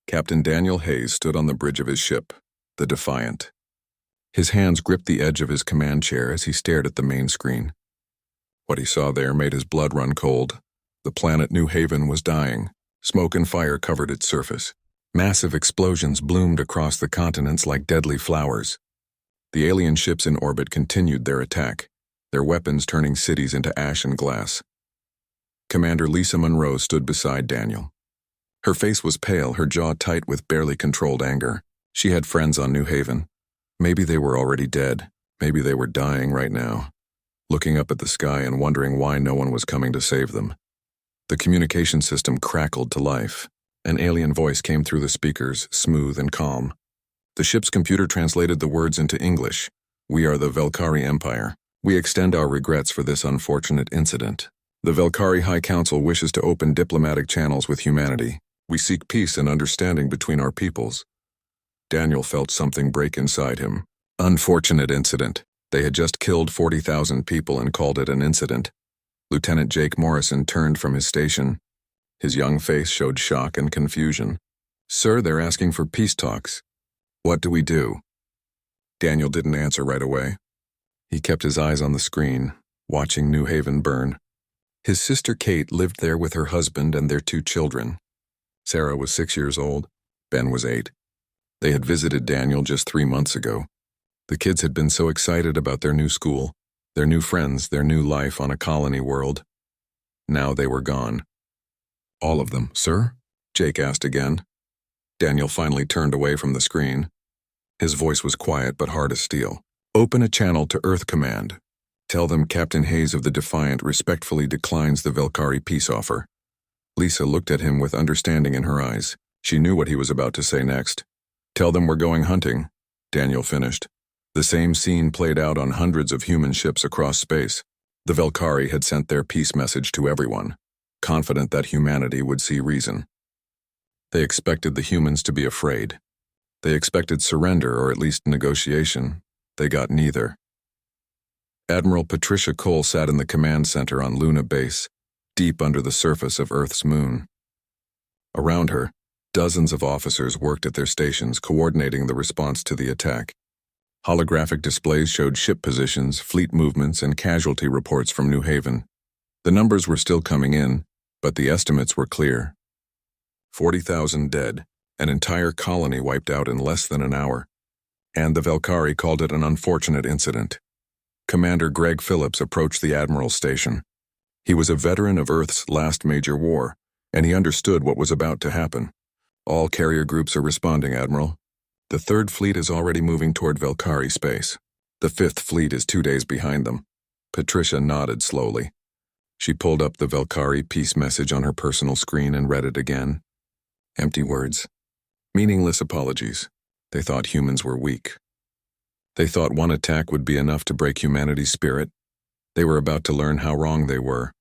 Captain Daniel Hayes stood on the bridge of his ship, the Defiant. His hands gripped the edge of his command chair as he stared at the main screen. What he saw there made his blood run cold. The planet New Haven was dying. Smoke and fire covered its surface. Massive explosions bloomed across the continents like deadly flowers. The alien ships in orbit continued their attack, their weapons turning cities into ash and glass. Commander Lisa Monroe stood beside Daniel. Her face was pale, her jaw tight with barely controlled anger. She had friends on New Haven. Maybe they were already dead. Maybe they were dying right now, looking up at the sky and wondering why no one was coming to save them. The communication system crackled to life. An alien voice came through the speakers, smooth and calm. The ship's computer translated the words into English. "We are the Velkari Empire. We extend our regrets for this unfortunate incident. The Velkari High Council wishes to open diplomatic channels with humanity. We seek peace and understanding between our peoples." Daniel felt something break inside him. Unfortunate incident. They had just killed 40,000 people and called it an incident. Lieutenant Jake Morrison turned from his station. His young face showed shock and confusion. "Sir, they're asking for peace talks. What do we do?" Daniel didn't answer right away. He kept his eyes on the screen, watching New Haven burn. His sister Kate lived there with her husband and their 2 children. Sarah was 6 years old. Ben was 8. They had visited Daniel just 3 months ago. The kids had been so excited about their new school, their new friends, their new life on a colony world. Now they were gone. "All of them, sir?" Jake asked again. Daniel finally turned away from the screen. His voice was quiet but hard as steel. "Open a channel to Earth Command. Tell them Captain Hayes of the Defiant respectfully declines the Velkari peace offer." Lisa looked at him with understanding in her eyes. She knew what he was about to say next. "Tell them we're going hunting," Daniel finished. The same scene played out on hundreds of human ships across space. The Velkari had sent their peace message to everyone, confident that humanity would see reason. They expected the humans to be afraid. They expected surrender or at least negotiation. They got neither. Admiral Patricia Cole sat in the command center on Luna Base, deep under the surface of Earth's moon. Around her, dozens of officers worked at their stations coordinating the response to the attack. Holographic displays showed ship positions, fleet movements, and casualty reports from New Haven. The numbers were still coming in, but the estimates were clear. 40,000 dead, an entire colony wiped out in less than an hour. And the Velkari called it an unfortunate incident. Commander Greg Phillips approached the Admiral's station. He was a veteran of Earth's last major war, and he understood what was about to happen. "All carrier groups are responding, Admiral. The 3rd Fleet is already moving toward Velkari space. The 5th Fleet is 2 days behind them." Patricia nodded slowly. She pulled up the Velkari peace message on her personal screen and read it again. Empty words. Meaningless apologies. They thought humans were weak. They thought one attack would be enough to break humanity's spirit. They were about to learn how wrong they were.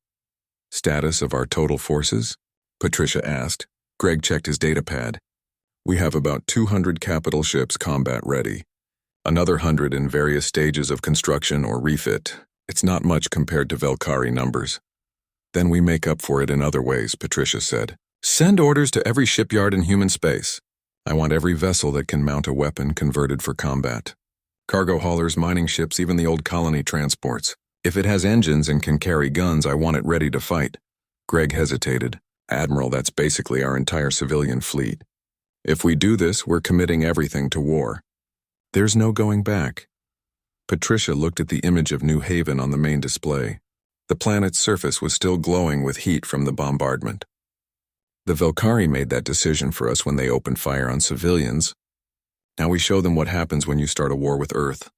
"Status of our total forces?" Patricia asked. Greg checked his datapad. "We have about 200 capital ships combat ready. Another 100 in various stages of construction or refit. It's not much compared to Velkari numbers." "Then we make up for it in other ways," Patricia said. "Send orders to every shipyard in human space. I want every vessel that can mount a weapon converted for combat. Cargo haulers, mining ships, even the old colony transports. If it has engines and can carry guns, I want it ready to fight." Greg hesitated. "Admiral, that's basically our entire civilian fleet. If we do this, we're committing everything to war. There's no going back." Patricia looked at the image of New Haven on the main display. The planet's surface was still glowing with heat from the bombardment. "The Velkari made that decision for us when they opened fire on civilians. Now we show them what happens when you start a war with Earth."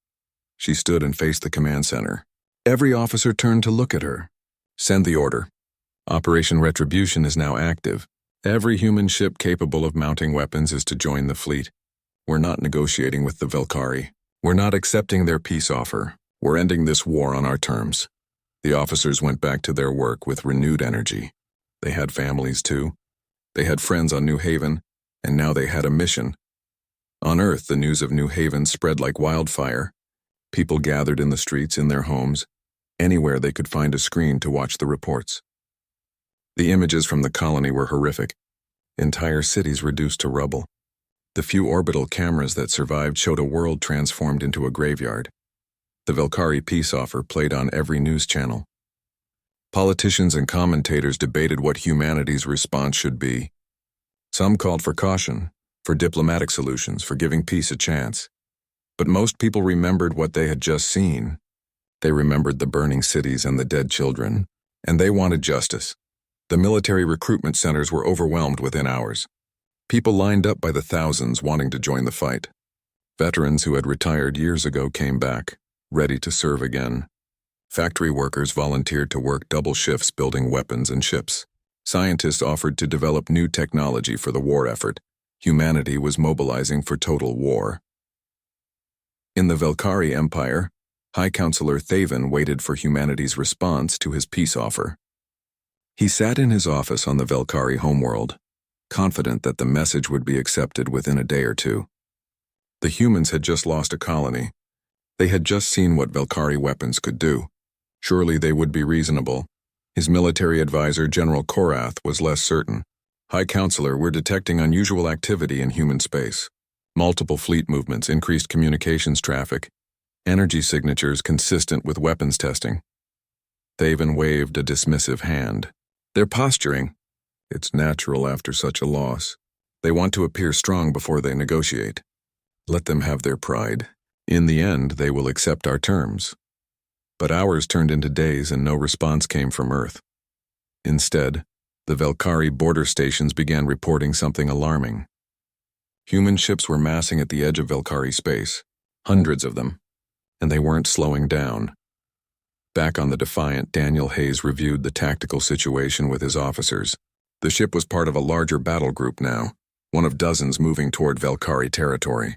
She stood and faced the command center. Every officer turned to look at her. "Send the order. Operation Retribution is now active. Every human ship capable of mounting weapons is to join the fleet. We're not negotiating with the Velkari. We're not accepting their peace offer. We're ending this war on our terms." The officers went back to their work with renewed energy. They had families too. They had friends on New Haven, and now they had a mission. On Earth, the news of New Haven spread like wildfire. People gathered in the streets, in their homes, anywhere they could find a screen to watch the reports. The images from the colony were horrific. entire cities reduced to rubble. The few orbital cameras that survived showed a world transformed into a graveyard. The Velkari peace offer played on every news channel. Politicians and commentators debated what humanity's response should be. Some called for caution, for diplomatic solutions, for giving peace a chance. But most people remembered what they had just seen. They remembered the burning cities and the dead children, and they wanted justice. The military recruitment centers were overwhelmed within hours. People lined up by the thousands wanting to join the fight. Veterans who had retired years ago came back, ready to serve again. Factory workers volunteered to work double shifts building weapons and ships. Scientists offered to develop new technology for the war effort. Humanity was mobilizing for total war. In the Velkari Empire, High Counselor Thaven waited for humanity's response to his peace offer. He sat in his office on the Velkari homeworld, confident that the message would be accepted within a day or two. The humans had just lost a colony. They had just seen what Velkari weapons could do. Surely they would be reasonable. His military advisor, General Korath, was less certain. High Counselor, we're detecting unusual activity in human space. Multiple fleet movements, increased communications traffic, energy signatures consistent with weapons testing. Thaven waved a dismissive hand. They're posturing. It's natural after such a loss. They want to appear strong before they negotiate. Let them have their pride. In the end, they will accept our terms. But hours turned into days and no response came from Earth. Instead, the Velkari border stations began reporting something alarming. Human ships were massing at the edge of Velkari space, hundreds of them, and they weren't slowing down. Back on the Defiant, Daniel Hayes reviewed the tactical situation with his officers. The ship was part of a larger battle group now, one of dozens moving toward Velkari territory.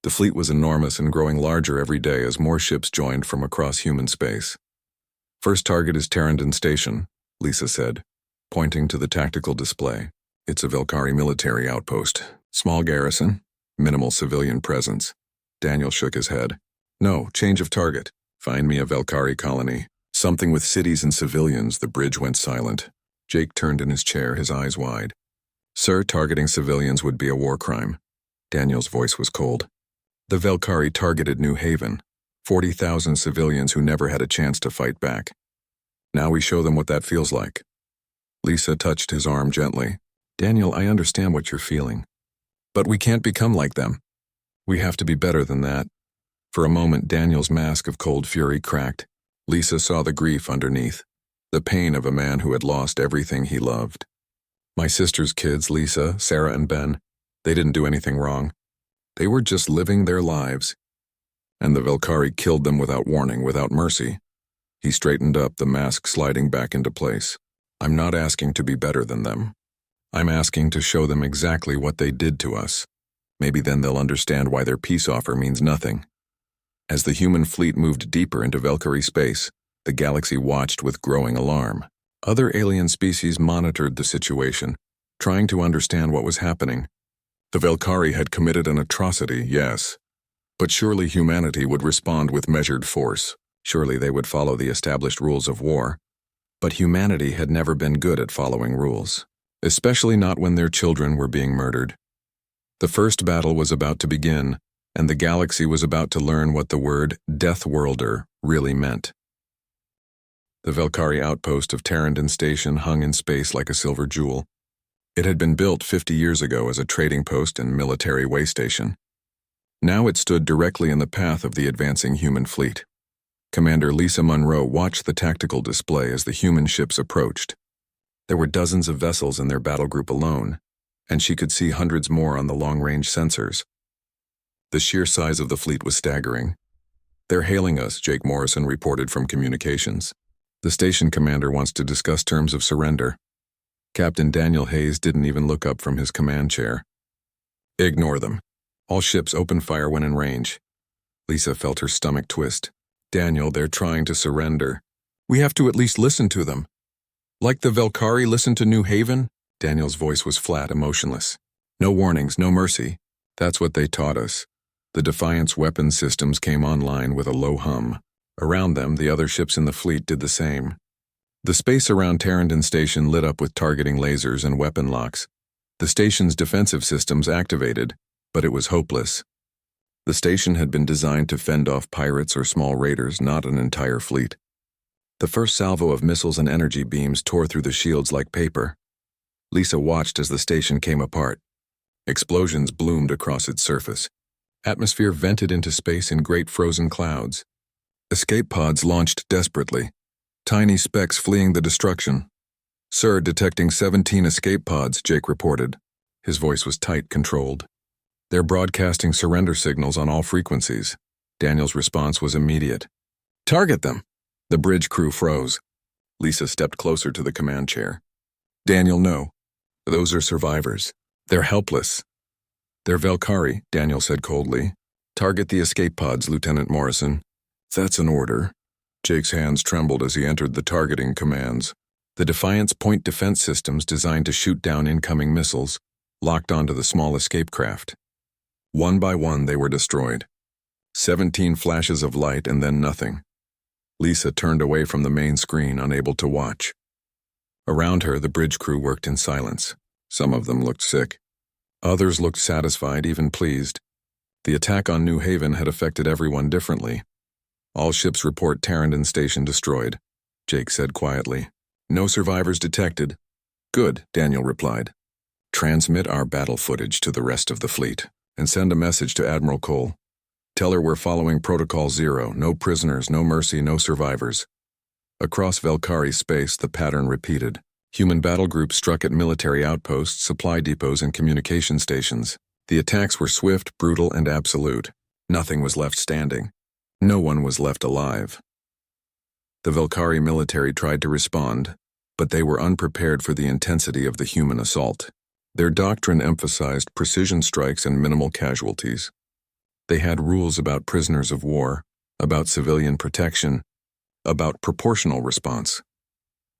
The fleet was enormous and growing larger every day as more ships joined from across human space. First target is Tarandon Station, Lisa said, pointing to the tactical display. It's a Velkari military outpost. Small garrison, minimal civilian presence. Daniel shook his head. No, change of target. Find me a Velkari colony. Something with cities and civilians. The bridge went silent. Jake turned in his chair, his eyes wide. Sir, targeting civilians would be a war crime. Daniel's voice was cold. The Velkari targeted New Haven, 40,000 civilians who never had a chance to fight back. Now we show them what that feels like. Lisa touched his arm gently. Daniel, I understand what you're feeling. But we can't become like them. We have to be better than that. For a moment, Daniel's mask of cold fury cracked. Lisa saw the grief underneath, the pain of a man who had lost everything he loved. My sister's kids, Lisa, Sarah, and Ben, they didn't do anything wrong. They were just living their lives. And the Velkari killed them without warning, without mercy. He straightened up, the mask sliding back into place. I'm not asking to be better than them. I'm asking to show them exactly what they did to us. Maybe then they'll understand why their peace offer means nothing. As the human fleet moved deeper into Velkari space, the galaxy watched with growing alarm. Other alien species monitored the situation, trying to understand what was happening. The Velkari had committed an atrocity, yes. But surely humanity would respond with measured force. Surely they would follow the established rules of war. But humanity had never been good at following rules, especially not when their children were being murdered. The first battle was about to begin, and the galaxy was about to learn what the word Deathworlder really meant. The Velkari outpost of Tarandon Station hung in space like a silver jewel. It had been built 50 years ago as a trading post and military way station. Now it stood directly in the path of the advancing human fleet. Commander Lisa Monroe watched the tactical display as the human ships approached. There were dozens of vessels in their battle group alone, and she could see hundreds more on the long-range sensors. The sheer size of the fleet was staggering. They're hailing us, Jake Morrison reported from communications. The station commander wants to discuss terms of surrender. Captain Daniel Hayes didn't even look up from his command chair. Ignore them. All ships open fire when in range. Lisa felt her stomach twist. Daniel, they're trying to surrender. We have to at least listen to them. Like the Velkari listened to New Haven? Daniel's voice was flat, emotionless. No warnings, no mercy. That's what they taught us. The Defiant's weapon systems came online with a low hum. Around them, the other ships in the fleet did the same. The space around Tarandon Station lit up with targeting lasers and weapon locks. The station's defensive systems activated, but it was hopeless. The station had been designed to fend off pirates or small raiders, not an entire fleet. The first salvo of missiles and energy beams tore through the shields like paper. Lisa watched as the station came apart. Explosions bloomed across its surface. Atmosphere vented into space in great frozen clouds. Escape pods launched desperately, tiny specks fleeing the destruction. "Sir, detecting 17 escape pods," Jake reported. His voice was tight, controlled. "They're broadcasting surrender signals on all frequencies." Daniel's response was immediate. "Target them!" The bridge crew froze. Lisa stepped closer to the command chair. "Daniel, no. Those are survivors. They're helpless." "They're Valkyrie," Daniel said coldly. "Target the escape pods, Lieutenant Morrison." "That's an order." Jake's hands trembled as he entered the targeting commands. The Defiant's point defense systems, designed to shoot down incoming missiles, locked onto the small escape craft. One by one, they were destroyed. 17 flashes of light and then nothing. Lisa turned away from the main screen, unable to watch. Around her, the bridge crew worked in silence. Some of them looked sick. Others looked satisfied, even pleased. The attack on New Haven had affected everyone differently. "All ships report Tarrandon Station destroyed," Jake said quietly. "No survivors detected." "Good," Daniel replied. "Transmit our battle footage to the rest of the fleet, and send a message to Admiral Cole. Tell her we're following Protocol Zero, no prisoners, no mercy, no survivors." Across Valkyrie space, the pattern repeated. Human battle groups struck at military outposts, supply depots, and communication stations. The attacks were swift, brutal, and absolute. Nothing was left standing. No one was left alive. The Valkyrie military tried to respond, but they were unprepared for the intensity of the human assault. Their doctrine emphasized precision strikes and minimal casualties. They had rules about prisoners of war, about civilian protection, about proportional response.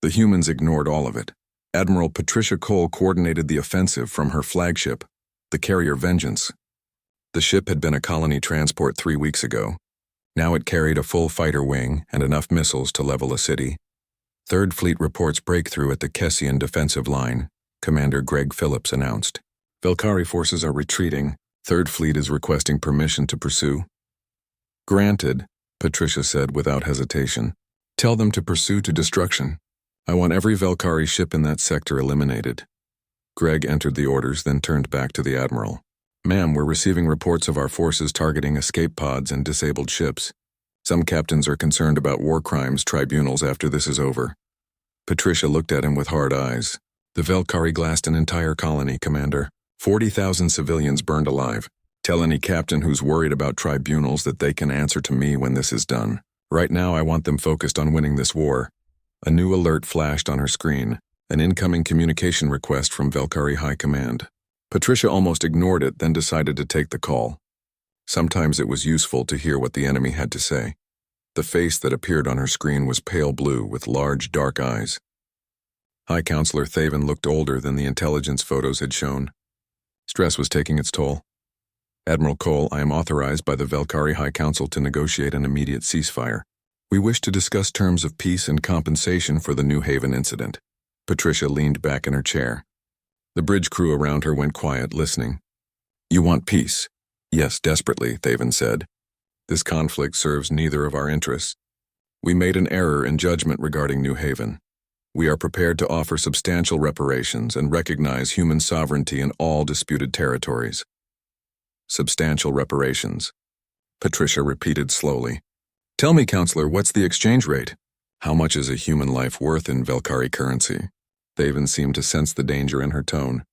The humans ignored all of it. Admiral Patricia Cole coordinated the offensive from her flagship, the carrier Vengeance. The ship had been a colony transport 3 weeks ago. Now it carried a full fighter wing and enough missiles to level a city. Third Fleet reports breakthrough at the Kessian defensive line, Commander Greg Phillips announced. "Valkyrie forces are retreating. Third Fleet is requesting permission to pursue." "Granted," Patricia said without hesitation. "Tell them to pursue to destruction. I want every Valkyrie ship in that sector eliminated." Greg entered the orders, then turned back to the Admiral. "Ma'am, we're receiving reports of our forces targeting escape pods and disabled ships. Some captains are concerned about war crimes tribunals after this is over." Patricia looked at him with hard eyes. "The Valkyrie glassed an entire colony, Commander. 40,000 civilians burned alive. Tell any captain who's worried about tribunals that they can answer to me when this is done. Right now, I want them focused on winning this war." A new alert flashed on her screen, an incoming communication request from Valkyrie High Command. Patricia almost ignored it, then decided to take the call. Sometimes it was useful to hear what the enemy had to say. The face that appeared on her screen was pale blue with large, dark eyes. High Counselor Thaven looked older than the intelligence photos had shown. Stress was taking its toll. "Admiral Cole, I am authorized by the Valkyrie High Council to negotiate an immediate ceasefire. We wish to discuss terms of peace and compensation for the New Haven incident." Patricia leaned back in her chair. The bridge crew around her went quiet, listening. "You want peace?" "Yes, desperately," Thaven said. "This conflict serves neither of our interests. We made an error in judgment regarding New Haven. We are prepared to offer substantial reparations and recognize human sovereignty in all disputed territories." "Substantial reparations," Patricia repeated slowly. "Tell me, Counselor, what's the exchange rate? How much is a human life worth in Valkyrie currency?" Thaven seemed to sense the danger in her tone.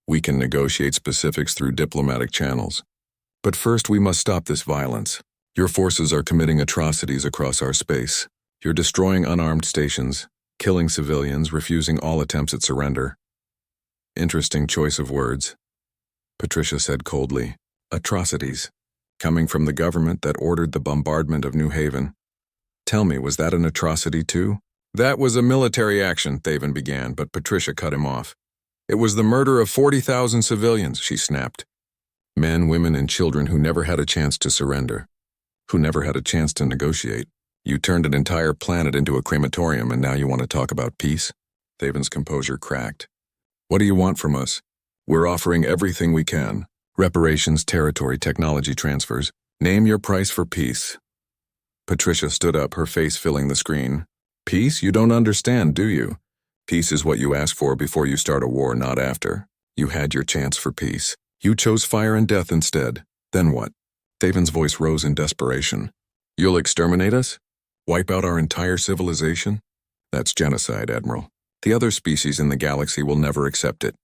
"We can negotiate specifics through diplomatic channels. But first we must stop this violence. Your forces are committing atrocities across our space. You're destroying unarmed stations, killing civilians, refusing all attempts at surrender." "Interesting choice of words," Patricia said coldly. "Atrocities. Coming from the government that ordered the bombardment of New Haven. Tell me, was that an atrocity too?" "That was a military action," Thaven began, but Patricia cut him off. "It was the murder of 40,000 civilians," she snapped. "Men, women, and children who never had a chance to surrender, who never had a chance to negotiate. You turned an entire planet into a crematorium and now you want to talk about peace?" Thaven's composure cracked. "What do you want from us? We're offering everything we can. Reparations, territory, technology transfers. Name your price for peace. Patricia stood up, her face filling the screen. Peace? You don't understand, do you? Peace is what you ask for before you start a war, not after. You had your chance for peace. You chose fire and death instead. Then what? Thaven's voice rose in desperation. You'll exterminate us? Wipe out our entire civilization? That's genocide, Admiral. The other species in the galaxy will never accept it.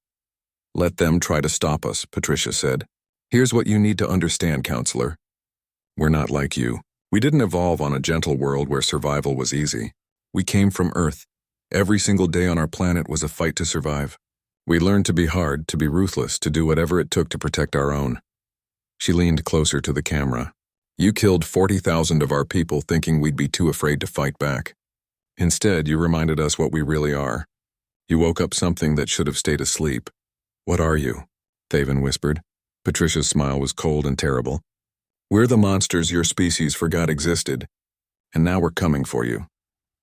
Let them try to stop us, Patricia said. Here's what you need to understand, Counselor. We're not like you. We didn't evolve on a gentle world where survival was easy. We came from Earth. Every single day on our planet was a fight to survive. We learned to be hard, to be ruthless, to do whatever it took to protect our own. She leaned closer to the camera. You killed 40,000 of our people thinking we'd be too afraid to fight back. Instead, you reminded us what we really are. You woke up something that should have stayed asleep. What are you? Thaven whispered. Patricia's smile was cold and terrible. We're the monsters your species forgot existed, and now we're coming for you.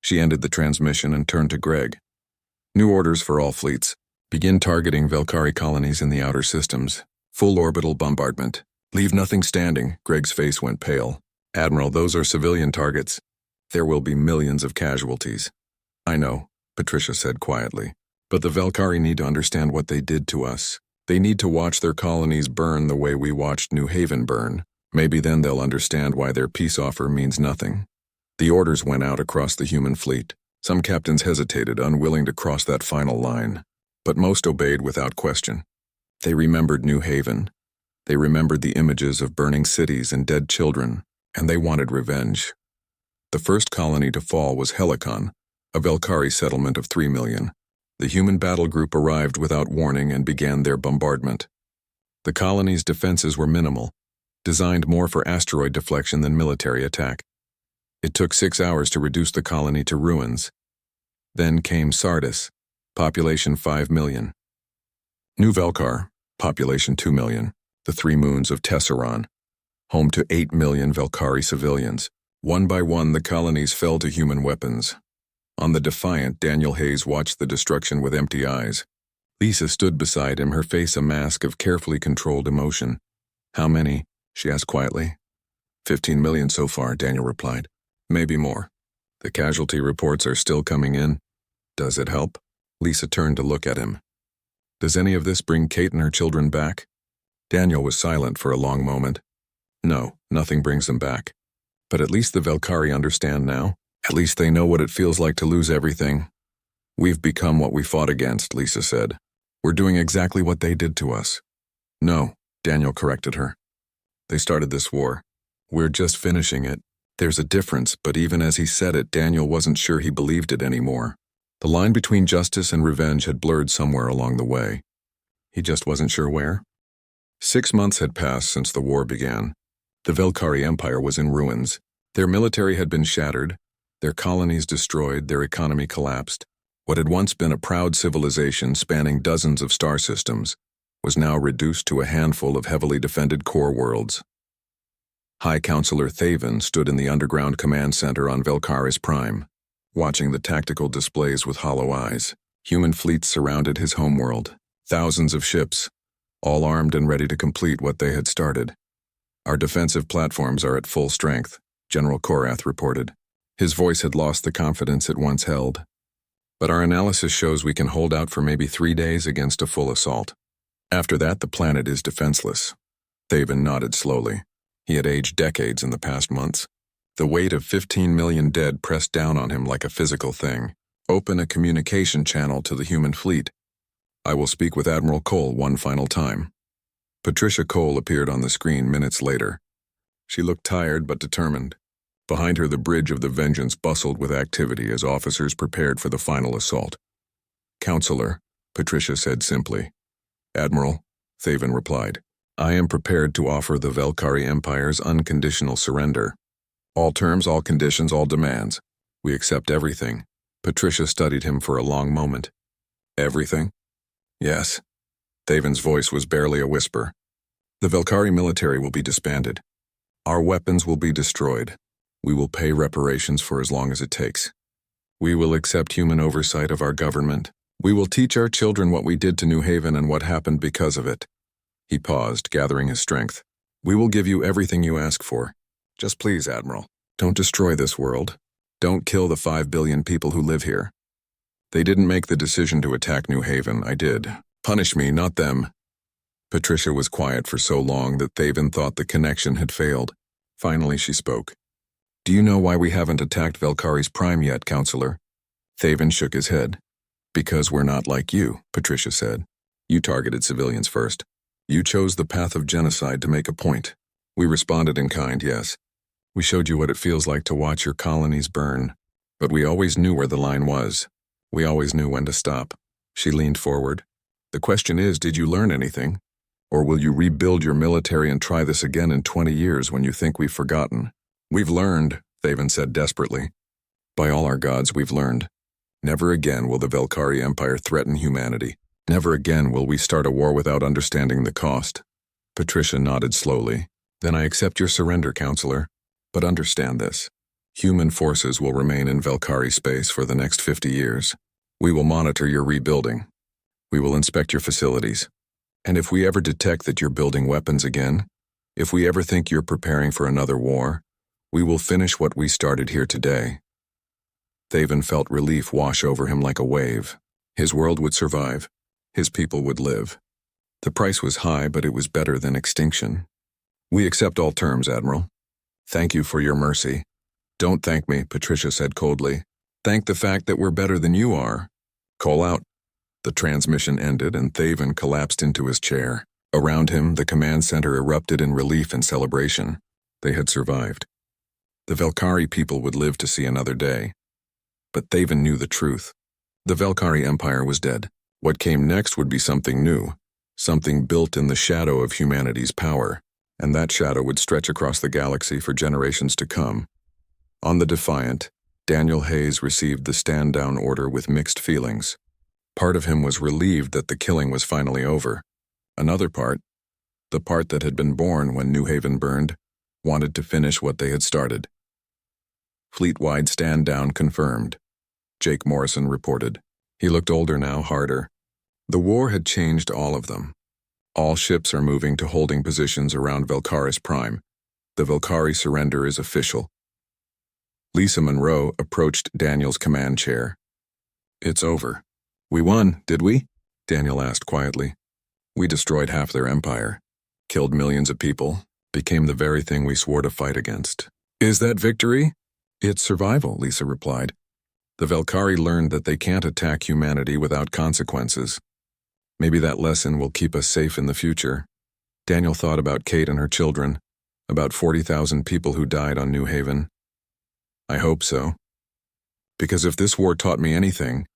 She ended the transmission and turned to Greg. New orders for all fleets. Begin targeting Velkari colonies in the outer systems. Full orbital bombardment. Leave nothing standing. Greg's face went pale. Admiral, those are civilian targets. There will be millions of casualties. I know, Patricia said quietly. But the Velkari need to understand what they did to us. They need to watch their colonies burn the way we watched New Haven burn. Maybe then they'll understand why their peace offer means nothing. The orders went out across the human fleet. Some captains hesitated, unwilling to cross that final line. But most obeyed without question. They remembered New Haven. They remembered the images of burning cities and dead children, and they wanted revenge. The first colony to fall was Helicon, a Velkari settlement of 3 million. The human battle group arrived without warning and began their bombardment. The colony's defenses were minimal, designed more for asteroid deflection than military attack. It took 6 hours to reduce the colony to ruins. Then came Sardis, population 5 million. New Velkar, population 2 million, the 3 moons of Tesseron, home to 8 million Velkari civilians. One by one, the colonies fell to human weapons. On the Defiant, Daniel Hayes watched the destruction with empty eyes. Lisa stood beside him, her face a mask of carefully controlled emotion. How many? She asked quietly. 15 million so far, Daniel replied. Maybe more. The casualty reports are still coming in. Does it help? Lisa turned to look at him. Does any of this bring Kate and her children back? Daniel was silent for a long moment. No, nothing brings them back. But at least the Velkari understand now. At least they know what it feels like to lose everything. We've become what we fought against, Lisa said. We're doing exactly what they did to us. No, Daniel corrected her. They started this war. We're just finishing it. There's a difference, but even as he said it, Daniel wasn't sure he believed it anymore. The line between justice and revenge had blurred somewhere along the way. He just wasn't sure where. 6 months had passed since the war began. The Velkari Empire was in ruins. Their military had been shattered, their colonies destroyed, their economy collapsed. What had once been a proud civilization spanning dozens of star systems was now reduced to a handful of heavily defended core worlds. High Counselor Thaven stood in the underground command center on Velkaris Prime, watching the tactical displays with hollow eyes. Human fleets surrounded his homeworld, thousands of ships, all armed and ready to complete what they had started. Our defensive platforms are at full strength, General Korath reported. His voice had lost the confidence it once held. But our analysis shows we can hold out for maybe 3 days against a full assault. After that, the planet is defenseless. Thaven nodded slowly. He had aged decades in the past months. The weight of 15 million dead pressed down on him like a physical thing. Open a communication channel to the human fleet. I will speak with Admiral Cole one final time. Patricia Cole appeared on the screen minutes later. She looked tired but determined. Behind her, the bridge of the Vengeance bustled with activity as officers prepared for the final assault. Counselor, Patricia said simply. Admiral, Thaven replied. I am prepared to offer the Velkari Empire's unconditional surrender. All terms, all conditions, all demands. We accept everything. Patricia studied him for a long moment. Everything? Yes. Thaven's voice was barely a whisper. The Velkari military will be disbanded. Our weapons will be destroyed. We will pay reparations for as long as it takes. We will accept human oversight of our government, We will teach our children what we did to New Haven and what happened because of it." He paused, gathering his strength. "We will give you everything you ask for. Just please, Admiral, don't destroy this world. Don't kill the 5 billion people who live here. They didn't make the decision to attack New Haven, I did. Punish me, not them." Patricia was quiet for so long that Thaven thought the connection had failed. Finally she spoke. "Do you know why we haven't attacked Valkyries Prime yet, Counselor?" Thaven shook his head. "Because we're not like you," Patricia said. "You targeted civilians first. You chose the path of genocide to make a point. We responded in kind, yes. We showed you what it feels like to watch your colonies burn. But we always knew where the line was. We always knew when to stop." She leaned forward. "The question is, did you learn anything? Or will you rebuild your military and try this again in 20 years when you think we've forgotten?" "We've learned," Thaven said desperately. "By all our gods, we've learned. Never again will the Valkyrie Empire threaten humanity. Never again will we start a war without understanding the cost." Patricia nodded slowly. "Then I accept your surrender, Counselor. But understand this. Human forces will remain in Valkyrie space for the next 50 years. We will monitor your rebuilding. We will inspect your facilities. And if we ever detect that you're building weapons again, if we ever think you're preparing for another war, we will finish what we started here today." Thaven felt relief wash over him like a wave. His world would survive. His people would live. The price was high, but it was better than extinction. "We accept all terms, Admiral. Thank you for your mercy." "Don't thank me," Patricia said coldly. "Thank the fact that we're better than you are. Call out." The transmission ended and Thaven collapsed into his chair. Around him, the command center erupted in relief and celebration. They had survived. The Valkyrie people would live to see another day. But Thaven knew the truth. The Valkyrie Empire was dead. What came next would be something new, something built in the shadow of humanity's power, and that shadow would stretch across the galaxy for generations to come. On the Defiant, Daniel Hayes received the stand-down order with mixed feelings. Part of him was relieved that the killing was finally over. Another part, the part that had been born when New Haven burned, wanted to finish what they had started. "Fleet-wide stand-down confirmed," Jake Morrison reported. He looked older now, harder. The war had changed all of them. All ships are moving to holding positions around Valkyris Prime. The Valkyrie surrender is official. Lisa Monroe approached Daniel's command chair. "It's over." "We won, did we?" Daniel asked quietly. "We destroyed half their empire, killed millions of people, became the very thing we swore to fight against." "Is that victory?" "It's survival," Lisa replied. "The Valkyrie learned that they can't attack humanity without consequences. Maybe that lesson will keep us safe in the future." Daniel thought about Kate and her children, about 40,000 people who died on New Haven. "I hope so. Because if this war taught me anything,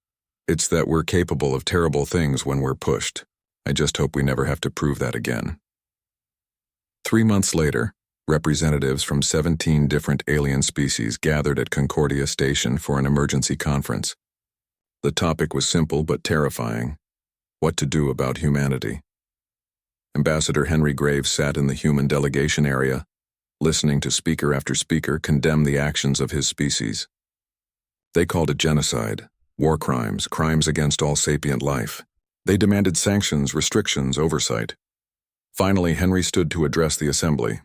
it's that we're capable of terrible things when we're pushed. I just hope we never have to prove that again." 3 months later, representatives from 17 different alien species gathered at Concordia Station for an emergency conference. The topic was simple but terrifying: what to do about humanity. Ambassador Henry Graves sat in the human delegation area, listening to speaker after speaker condemn the actions of his species. They called it genocide, war crimes, crimes against all sapient life. They demanded sanctions, restrictions, oversight. Finally, Henry stood to address the assembly.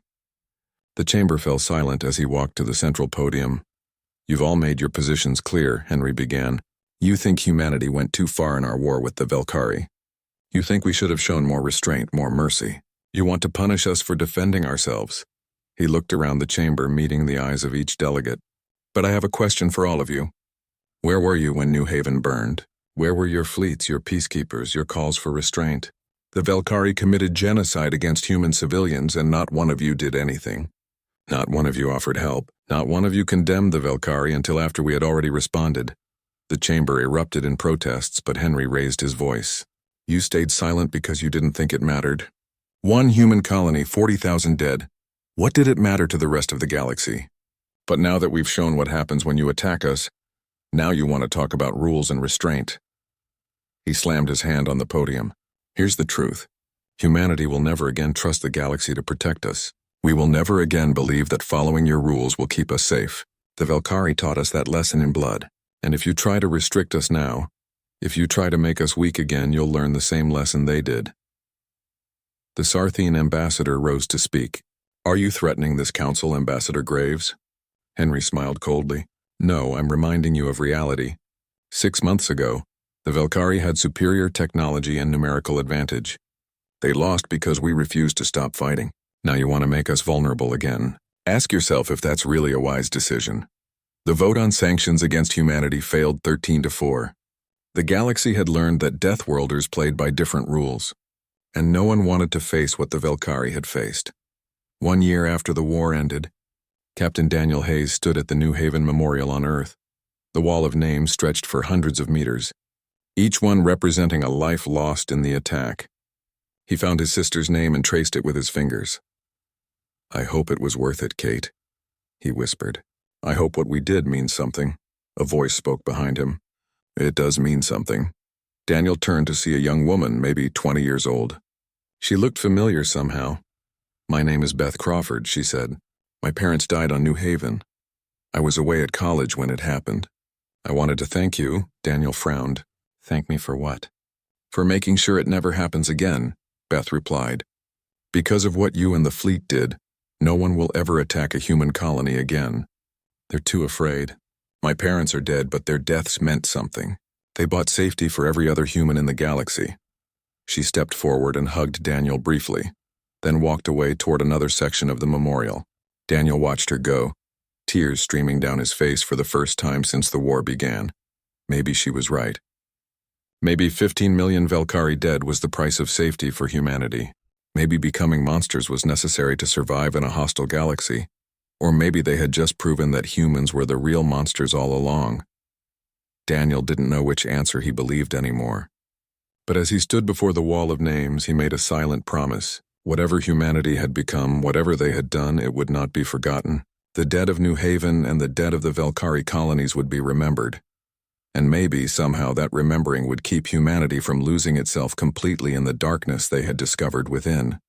The chamber fell silent as he walked to the central podium. "You've all made your positions clear," Henry began. "You think humanity went too far in our war with the Valkyrie. You think we should have shown more restraint, more mercy. You want to punish us for defending ourselves." He looked around the chamber, meeting the eyes of each delegate. "But I have a question for all of you. Where were you when New Haven burned? Where were your fleets, your peacekeepers, your calls for restraint? The Valkyrie committed genocide against human civilians, and not one of you did anything. Not one of you offered help. Not one of you condemned the Valkyrie until after we had already responded." The chamber erupted in protests, but Henry raised his voice. "You stayed silent because you didn't think it mattered. One human colony, 40,000 dead. What did it matter to the rest of the galaxy? But now that we've shown what happens when you attack us, now you want to talk about rules and restraint." He slammed his hand on the podium. "Here's the truth. Humanity will never again trust the galaxy to protect us. We will never again believe that following your rules will keep us safe. The Valkyrie taught us that lesson in blood, and if you try to restrict us now, If you try to make us weak again, you'll learn the same lesson they did. The Sarthian ambassador rose to speak. Are you threatening this council, Ambassador Graves? Henry smiled coldly. No, I'm reminding you of reality. 6 months ago, the Velkari had superior technology and numerical advantage. They lost because we refused to stop fighting. Now you want to make us vulnerable again. Ask yourself if that's really a wise decision. The vote on sanctions against humanity failed 13-4. The galaxy had learned that Deathworlders played by different rules, and no one wanted to face what the Velkari had faced. 1 year after the war ended, Captain Daniel Hayes stood at the New Haven Memorial on Earth. The wall of names stretched for hundreds of meters, each one representing a life lost in the attack. He found his sister's name and traced it with his fingers. I hope it was worth it, Kate, he whispered. I hope what we did means something. A voice spoke behind him. It does mean something. Daniel turned to see a young woman, maybe 20 years old. She looked familiar somehow. My name is Beth Crawford, she said. My parents died on New Haven. I was away at college when it happened. I wanted to thank you, Daniel frowned. Thank me for what? For making sure it never happens again, Beth replied. Because of what you and the fleet did, no one will ever attack a human colony again. They're too afraid. My parents are dead, but their deaths meant something. They bought safety for every other human in the galaxy. She stepped forward and hugged Daniel briefly, then walked away toward another section of the memorial. Daniel watched her go, tears streaming down his face for the first time since the war began. Maybe she was right. Maybe 15 million Velkari dead was the price of safety for humanity. Maybe becoming monsters was necessary to survive in a hostile galaxy. Or maybe they had just proven that humans were the real monsters all along. Daniel didn't know which answer he believed anymore. But as he stood before the wall of names, he made a silent promise. Whatever humanity had become, whatever they had done, it would not be forgotten. The dead of New Haven and the dead of the Velkari colonies would be remembered. And maybe, somehow, that remembering would keep humanity from losing itself completely in the darkness they had discovered within.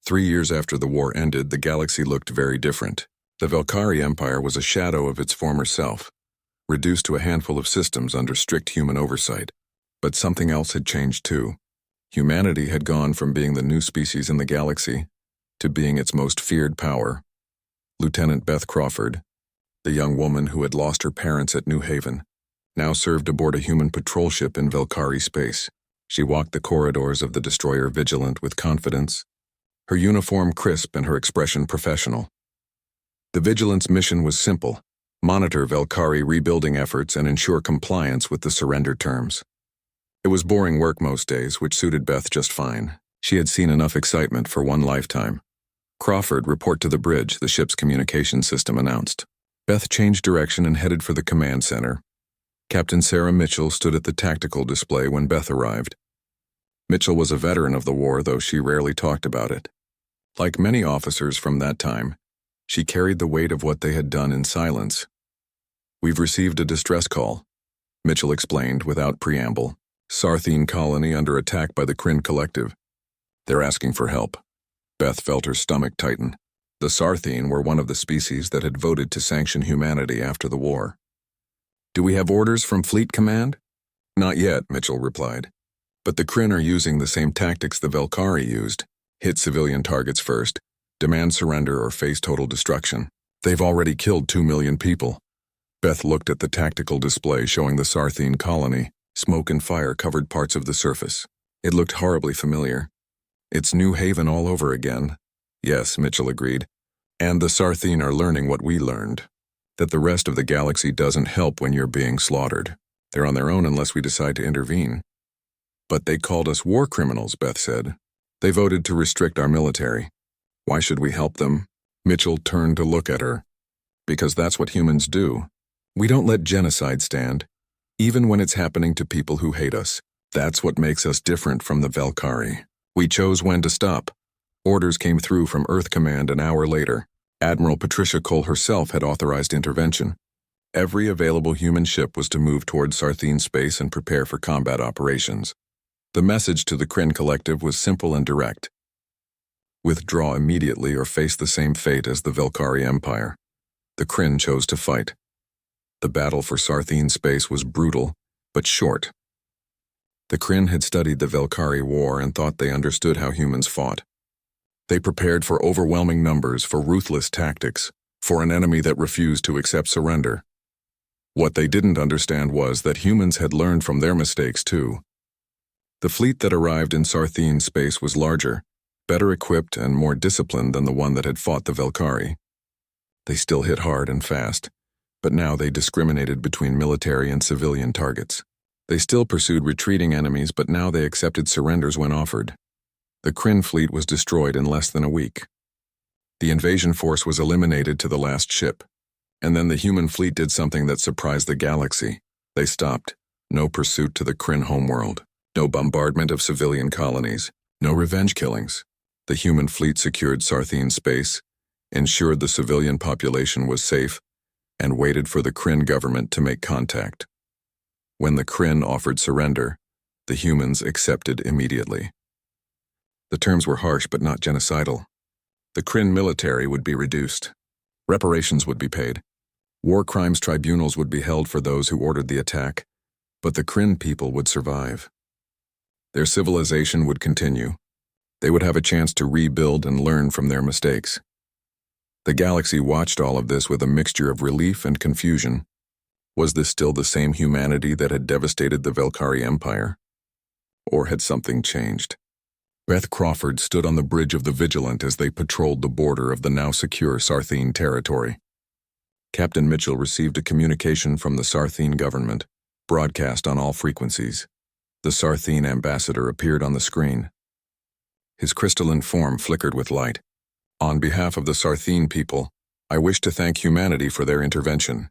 3 years after the war ended, the galaxy looked very different. The Velkari Empire was a shadow of its former self, reduced to a handful of systems under strict human oversight. But something else had changed too. Humanity had gone from being the new species in the galaxy to being its most feared power. Lieutenant Beth Crawford, the young woman who had lost her parents at New Haven, now served aboard a human patrol ship in Velkari space. She walked the corridors of the destroyer vigilant with confidence, her uniform crisp and her expression professional. The Vigilant's mission was simple: monitor Velkari rebuilding efforts and ensure compliance with the surrender terms. It was boring work most days, which suited Beth just fine. She had seen enough excitement for one lifetime. Crawford, report to the bridge, the ship's communication system announced. Beth changed direction and headed for the command center. Captain Sarah Mitchell stood at the tactical display when Beth arrived. Mitchell was a veteran of the war, though she rarely talked about it. Like many officers from that time, she carried the weight of what they had done in silence. We've received a distress call, Mitchell explained without preamble. Sarthian colony under attack by the Kryn Collective. They're asking for help. Beth felt her stomach tighten. The Sarthian were one of the species that had voted to sanction humanity after the war. Do we have orders from Fleet Command? Not yet, Mitchell replied. But the Kryn are using the same tactics the Velkari used. Hit civilian targets first, demand surrender or face total destruction. They've already killed 2 million people. Beth looked at the tactical display showing the Sarthian colony. Smoke and fire covered parts of the surface. It looked horribly familiar. It's New Haven all over again. Yes, Mitchell agreed. And the Sarthian are learning what we learned. That the rest of the galaxy doesn't help when you're being slaughtered. They're on their own unless we decide to intervene. But they called us war criminals, Beth said. They voted to restrict our military. Why should we help them? Mitchell turned to look at her. Because that's what humans do. We don't let genocide stand, even when it's happening to people who hate us. That's what makes us different from the Velkari. We chose when to stop. Orders came through from Earth Command an hour later. Admiral Patricia Cole herself had authorized intervention. Every available human ship was to move toward Sarthian space and prepare for combat operations. The message to the Kryn Collective was simple and direct. Withdraw immediately or face the same fate as the Velkari Empire. The Kryn chose to fight. The battle for Sarthian space was brutal, but short. The Kryn had studied the HFY War and thought they understood how humans fought. They prepared for overwhelming numbers, for ruthless tactics, for an enemy that refused to accept surrender. What they didn't understand was that humans had learned from their mistakes too. The fleet that arrived in Sarthene space was larger, better equipped and more disciplined than the one that had fought the Velkari. They still hit hard and fast, but now they discriminated between military and civilian targets. They still pursued retreating enemies, but now they accepted surrenders when offered. The Kryn fleet was destroyed in less than a week. The invasion force was eliminated to the last ship, and then the human fleet did something that surprised the galaxy. They stopped. No pursuit to the Kryn homeworld. No bombardment of civilian colonies. No revenge killings. The human fleet secured Sarthene space, ensured the civilian population was safe, and waited for the Kryn government to make contact. When the Kryn offered surrender, the humans accepted immediately. The terms were harsh but not genocidal. The Kryn military would be reduced. Reparations would be paid. War crimes tribunals would be held for those who ordered the attack, but the Kryn people would survive. Their civilization would continue. They would have a chance to rebuild and learn from their mistakes. The galaxy watched all of this with a mixture of relief and confusion. Was this still the same humanity that had devastated the Velkari Empire? Or had something changed? Beth Crawford stood on the bridge of the Vigilant as they patrolled the border of the now secure Sarthene territory. Captain Mitchell received a communication from the Sarthene government, broadcast on all frequencies. The Sarthene ambassador appeared on the screen. His crystalline form flickered with light. On behalf of the Sarthene people, I wish to thank humanity for their intervention.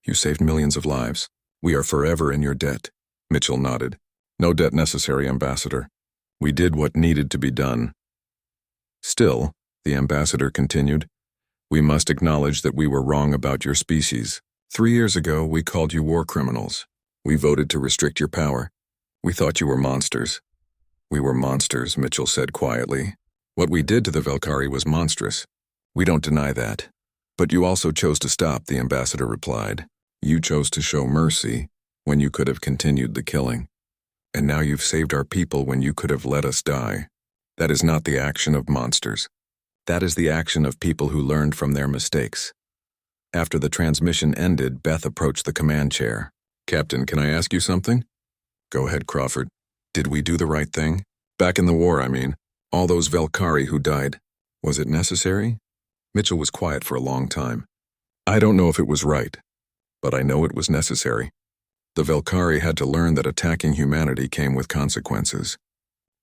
You saved millions of lives. We are forever in your debt. Mitchell nodded. No debt necessary, Ambassador. We did what needed to be done. Still, the ambassador continued, we must acknowledge that we were wrong about your species. 3 years ago, we called you war criminals. We voted to restrict your power. We thought you were monsters. We were monsters, Mitchell said quietly. What we did to the Velkari was monstrous. We don't deny that. But you also chose to stop, the ambassador replied. You chose to show mercy when you could have continued the killing. And now you've saved our people when you could have let us die. That is not the action of monsters. That is the action of people who learned from their mistakes. After the transmission ended, Beth approached the command chair. Captain, can I ask you something? Go ahead, Crawford. Did we do the right thing? Back in the war, I mean. All those Velkari who died. Was it necessary? Mitchell was quiet for a long time. I don't know if it was right, but I know it was necessary. The Velkari had to learn that attacking humanity came with consequences.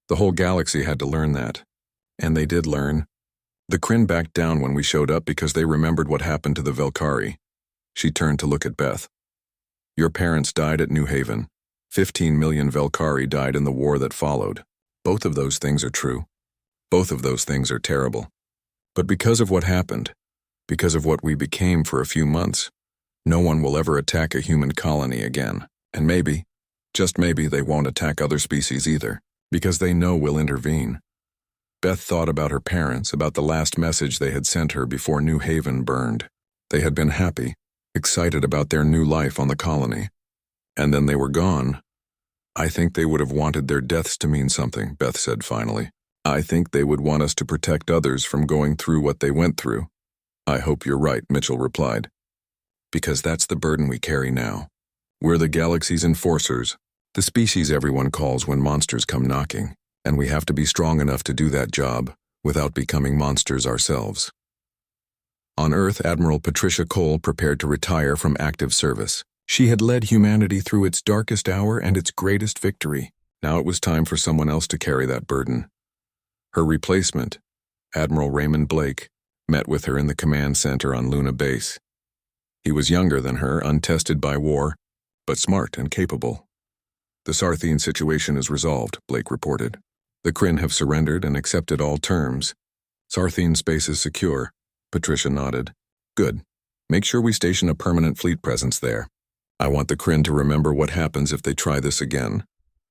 The whole galaxy had to learn that. And they did learn. The Kryn backed down when we showed up because they remembered what happened to the Velkari. She turned to look at Beth. Your parents died at New Haven. 15 million Velkari died in the war that followed. Both of those things are true. Both of those things are terrible. But because of what happened, because of what we became for a few months, no one will ever attack a human colony again. And maybe, just maybe, they won't attack other species either, because they know we'll intervene. Beth thought about her parents, about the last message they had sent her before New Haven burned. They had been happy, excited about their new life on the colony. And then they were gone. I think they would have wanted their deaths to mean something, Beth said finally. I think they would want us to protect others from going through what they went through. I hope you're right, Mitchell replied. Because that's the burden we carry now. We're the galaxy's enforcers, the species everyone calls when monsters come knocking, and we have to be strong enough to do that job without becoming monsters ourselves. On Earth, Admiral Patricia Cole prepared to retire from active service. She had led humanity through its darkest hour and its greatest victory. Now it was time for someone else to carry that burden. Her replacement, Admiral Raymond Blake, met with her in the command center on Luna Base. He was younger than her, untested by war, but smart and capable. The Sarthene situation is resolved, Blake reported. The Kryn have surrendered and accepted all terms. Sarthene space is secure, Patricia nodded. Good. Make sure we station a permanent fleet presence there. I want the Kryn to remember what happens if they try this again.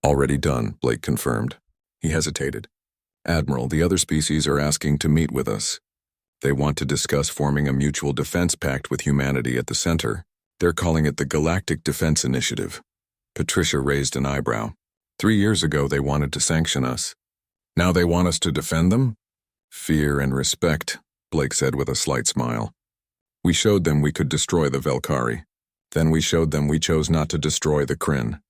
Already done, Blake confirmed. He hesitated. Admiral, the other species are asking to meet with us. They want to discuss forming a mutual defense pact with humanity at the center. They're calling it the Galactic Defense Initiative. Patricia raised an eyebrow. 3 years ago they wanted to sanction us. Now they want us to defend them? Fear and respect, Blake said with a slight smile. We showed them we could destroy the Velkari. Then we showed them we chose not to destroy the Kryn.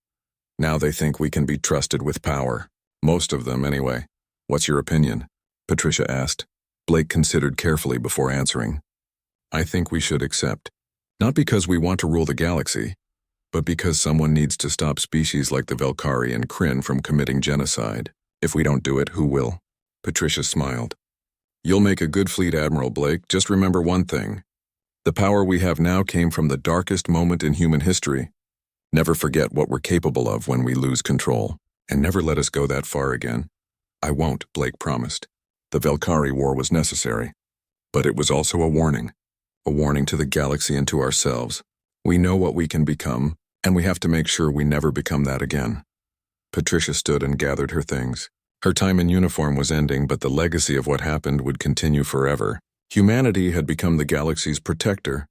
Now they think we can be trusted with power. Most of them, anyway. What's your opinion? Patricia asked. Blake considered carefully before answering. I think we should accept. Not because we want to rule the galaxy, but because someone needs to stop species like the Velkari and Kryn from committing genocide. If we don't do it, who will? Patricia smiled. You'll make a good fleet admiral, Blake. Just remember one thing. The power we have now came from the darkest moment in human history. Never forget what we're capable of when we lose control, and never let us go that far again. I won't, Blake promised. The Velkari War was necessary, but it was also a warning to the galaxy and to ourselves. We know what we can become, and we have to make sure we never become that again. Patricia stood and gathered her things. Her time in uniform was ending, but the legacy of what happened would continue forever. Humanity had become the galaxy's protector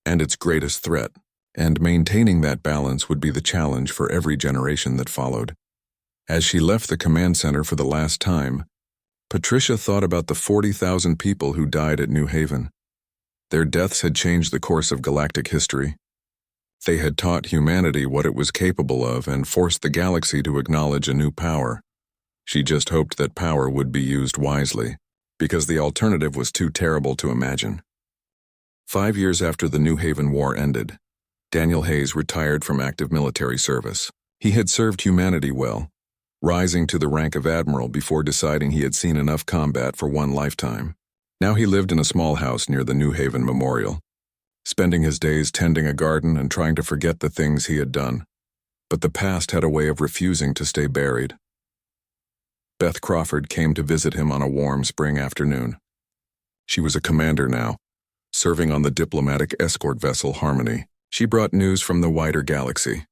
and its greatest threat, and maintaining that balance would be the challenge for every generation that followed. As she left the command center for the last time, Patricia thought about the 40,000 people who died at New Haven. Their deaths had changed the course of galactic history. They had taught humanity what it was capable of and forced the galaxy to acknowledge a new power. She just hoped that power would be used wisely, because the alternative was too terrible to imagine. 5 years after the New Haven War ended, Daniel Hayes retired from active military service. He had served humanity well, rising to the rank of admiral before deciding he had seen enough combat for one lifetime. Now he lived in a small house near the New Haven Memorial, spending his days tending a garden and trying to forget the things he had done. But the past had a way of refusing to stay buried. Beth Crawford came to visit him on a warm spring afternoon. She was a commander now, serving on the diplomatic escort vessel Harmony. She brought news from the wider galaxy.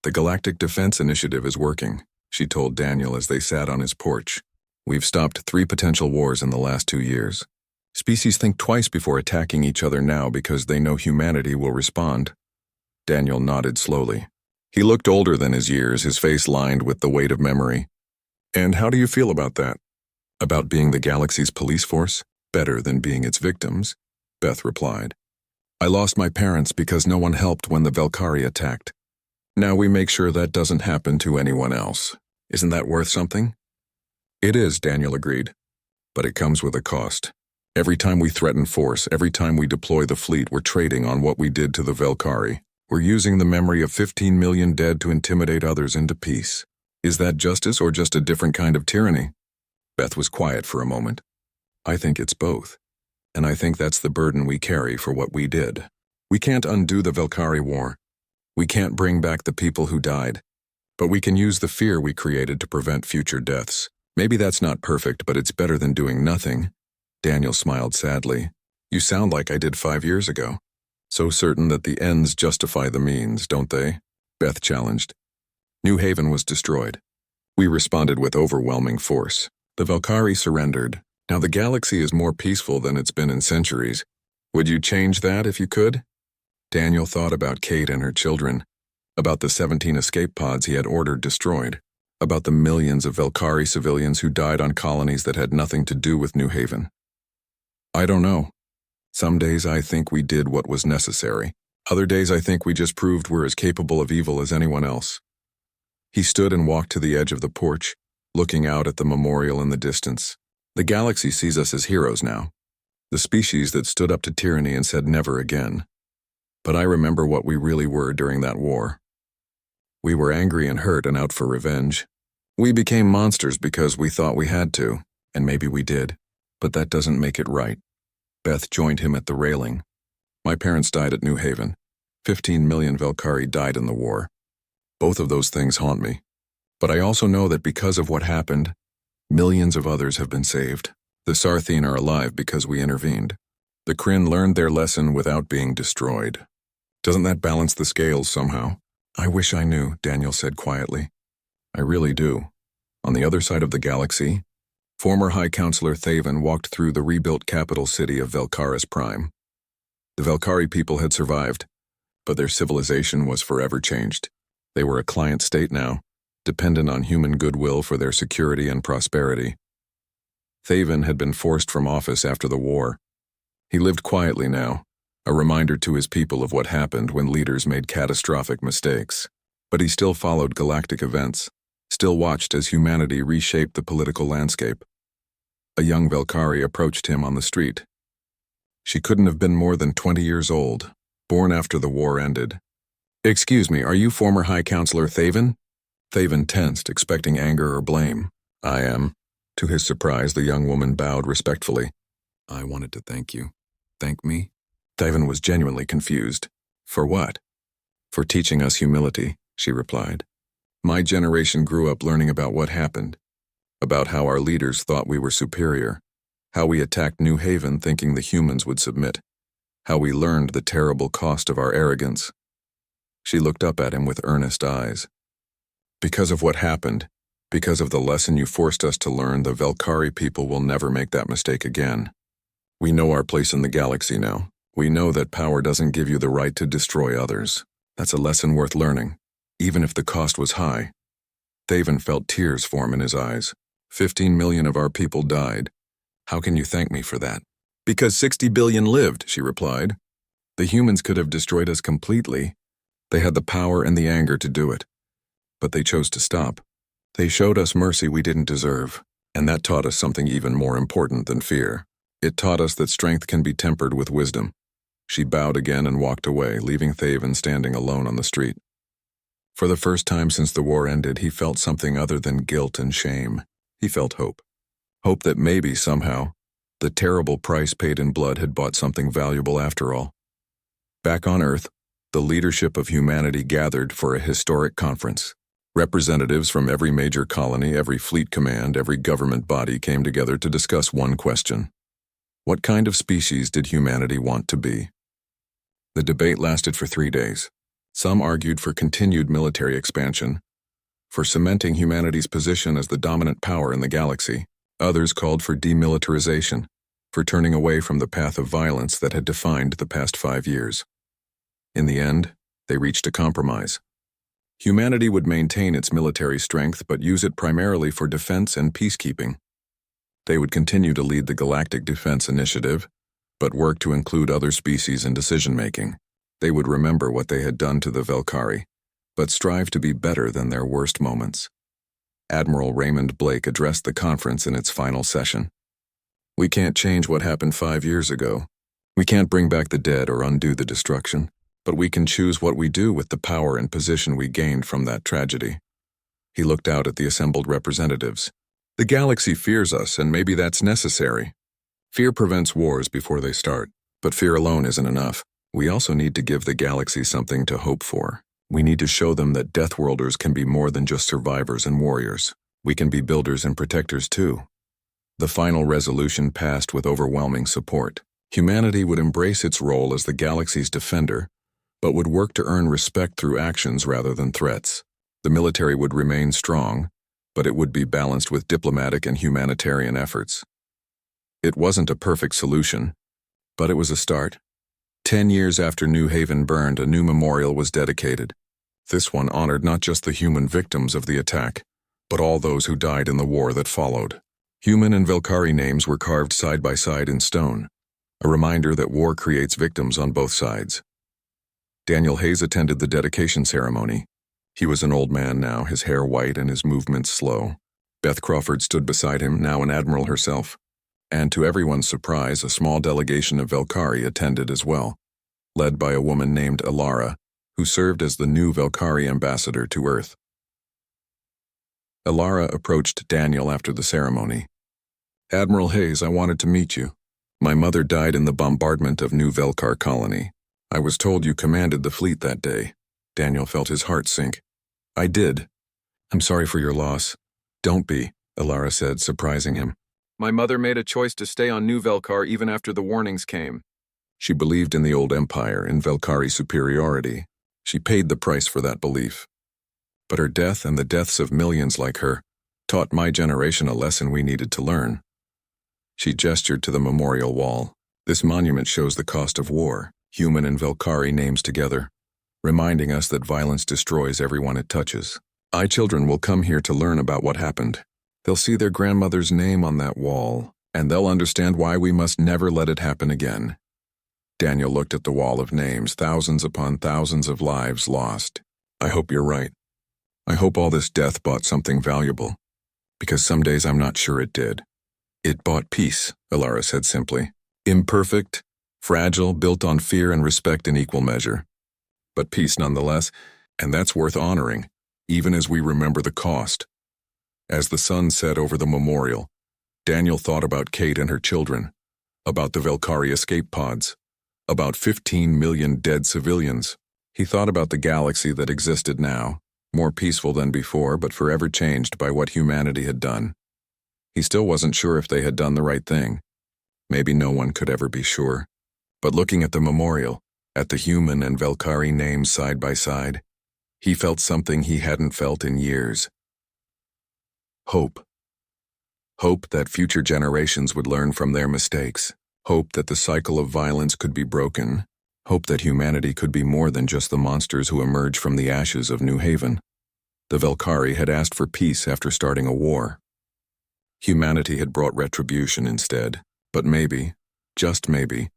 The Galactic Defense Initiative is working, she told Daniel as they sat on his porch. We've stopped 3 potential wars in the last 2 years. Species think twice before attacking each other now because they know humanity will respond. Daniel nodded slowly. He looked older than his years, his face lined with the weight of memory. And how do you feel about that? About being the galaxy's police force? Better than being its victims, Beth replied. I lost my parents because no one helped when the Velkari attacked. Now we make sure that doesn't happen to anyone else. Isn't that worth something? It is, Daniel agreed. But it comes with a cost. Every time we threaten force, every time we deploy the fleet, we're trading on what we did to the Velkari. We're using the memory of 15 million dead to intimidate others into peace. Is that justice or just a different kind of tyranny? Beth was quiet for a moment. I think it's both. And I think that's the burden we carry for what we did. We can't undo the Velkari War. We can't bring back the people who died. But we can use the fear we created to prevent future deaths. Maybe that's not perfect, but it's better than doing nothing. Daniel smiled sadly. You sound like I did 5 years ago. So certain that the ends justify the means, don't they? Beth challenged. New Haven was destroyed. We responded with overwhelming force. The Velkari surrendered. Now the galaxy is more peaceful than it's been in centuries. Would you change that if you could? Daniel thought about Kate and her children, about the 17 escape pods he had ordered destroyed, about the millions of Velkari civilians who died on colonies that had nothing to do with New Haven. I don't know. Some days I think we did what was necessary. Other days I think we just proved we're as capable of evil as anyone else. He stood and walked to the edge of the porch, looking out at the memorial in the distance. The galaxy sees us as heroes now, the species that stood up to tyranny and said never again. But I remember what we really were during that war. We were angry and hurt and out for revenge. We became monsters because we thought we had to, and maybe we did, but that doesn't make it right. Beth joined him at the railing. My parents died at New Haven. 15 million Velkari died in the war. Both of those things haunt me. But I also know that because of what happened, millions of others have been saved. The Sarthene are alive because we intervened. The Kryn learned their lesson without being destroyed. Doesn't that balance the scales somehow? I wish I knew, Daniel said quietly. I really do. On the other side of the galaxy, former High Counselor Thaven walked through the rebuilt capital city of Velkaris Prime. The Velkari people had survived, but their civilization was forever changed. They were a client state now, dependent on human goodwill for their security and prosperity. Thaven had been forced from office after the war. He lived quietly now, a reminder to his people of what happened when leaders made catastrophic mistakes. But he still followed galactic events, still watched as humanity reshaped the political landscape. A young Velkari approached him on the street. She couldn't have been more than 20 years old, born after the war ended. "Excuse me, are you former High Counselor Thaven?" Thaven tensed, expecting anger or blame. "I am." To his surprise, the young woman bowed respectfully. "I wanted to thank you." "Thank me?" Thaven was genuinely confused. "For what?" "For teaching us humility," she replied. "My generation grew up learning about what happened, about how our leaders thought we were superior, how we attacked New Haven thinking the humans would submit, how we learned the terrible cost of our arrogance." She looked up at him with earnest eyes. "Because of what happened, because of the lesson you forced us to learn, the Velkari people will never make that mistake again. We know our place in the galaxy now. We know that power doesn't give you the right to destroy others. That's a lesson worth learning, even if the cost was high." Thaven felt tears form in his eyes. 15 million of our people died. How can you thank me for that?" "Because 60 billion lived," she replied. "The humans could have destroyed us completely. They had the power and the anger to do it. But they chose to stop. They showed us mercy we didn't deserve, and that taught us something even more important than fear. It taught us that strength can be tempered with wisdom." She bowed again and walked away, leaving Thaven standing alone on the street. For the first time since the war ended, he felt something other than guilt and shame. He felt hope. Hope that maybe, somehow, the terrible price paid in blood had bought something valuable after all. Back on Earth, the leadership of humanity gathered for a historic conference. Representatives from every major colony, every fleet command, every government body came together to discuss one question. What kind of species did humanity want to be? The debate lasted for 3 days. Some argued for continued military expansion, for cementing humanity's position as the dominant power in the galaxy. Others called for demilitarization, for turning away from the path of violence that had defined the past 5 years. In the end, they reached a compromise. Humanity would maintain its military strength but use it primarily for defense and peacekeeping. They would continue to lead the Galactic Defense Initiative, but work to include other species in decision-making. They would remember what they had done to the Velkari, but strive to be better than their worst moments. Admiral Raymond Blake addressed the conference in its final session. "We can't change what happened 5 years ago. We can't bring back the dead or undo the destruction, but we can choose what we do with the power and position we gained from that tragedy." He looked out at the assembled representatives. "The galaxy fears us, and maybe that's necessary. Fear prevents wars before they start, but fear alone isn't enough. We also need to give the galaxy something to hope for. We need to show them that Deathworlders can be more than just survivors and warriors. We can be builders and protectors too." The final resolution passed with overwhelming support. Humanity would embrace its role as the galaxy's defender, but would work to earn respect through actions rather than threats. The military would remain strong, but it would be balanced with diplomatic and humanitarian efforts. It wasn't a perfect solution, but it was a start. 10 years after New Haven burned, a new memorial was dedicated. This one honored not just the human victims of the attack, but all those who died in the war that followed. Human and Velkari names were carved side by side in stone, a reminder that war creates victims on both sides. Daniel Hayes attended the dedication ceremony. He was an old man now, his hair white and his movements slow. Beth Crawford stood beside him, now an admiral herself. And to everyone's surprise, a small delegation of Velkari attended as well, led by a woman named Alara, who served as the new Velkari ambassador to Earth. Alara approached Daniel after the ceremony. "Admiral Hayes, I wanted to meet you. My mother died in the bombardment of New Velkar colony. I was told you commanded the fleet that day." Daniel felt his heart sink. "I did. I'm sorry for your loss." "Don't be," Alara said, surprising him. "My mother made a choice to stay on New Velkar even after the warnings came. She believed in the old empire, in Velkari superiority. She paid the price for that belief. But her death and the deaths of millions like her taught my generation a lesson we needed to learn." She gestured to the memorial wall. "This monument shows the cost of war, human and Velkari names together, reminding us that violence destroys everyone it touches. Children will come here to learn about what happened. They'll see their grandmother's name on that wall, and they'll understand why we must never let it happen again. Daniel looked at the wall of names, thousands upon thousands of lives lost. I hope you're right. I hope all this death bought something valuable, because some days I'm not sure it did. It bought peace, Alara said simply. Imperfect, fragile, built on fear and respect in equal measure. But peace nonetheless, and that's worth honoring, even as we remember the cost. As the sun set over the memorial, Daniel thought about Kate and her children, about the Velkari escape pods, about 15 million dead civilians. He thought about the galaxy that existed now, more peaceful than before, but forever changed by what humanity had done. He still wasn't sure if they had done the right thing. Maybe no one could ever be sure. But looking at the memorial, at the human and Velkari names side by side, he felt something he hadn't felt in years. Hope. Hope that future generations would learn from their mistakes. Hope that the cycle of violence could be broken. Hope that humanity could be more than just the monsters who emerge from the ashes of New Haven. The Velkari had asked for peace after starting a war. Humanity had brought retribution instead, but maybe, just maybe,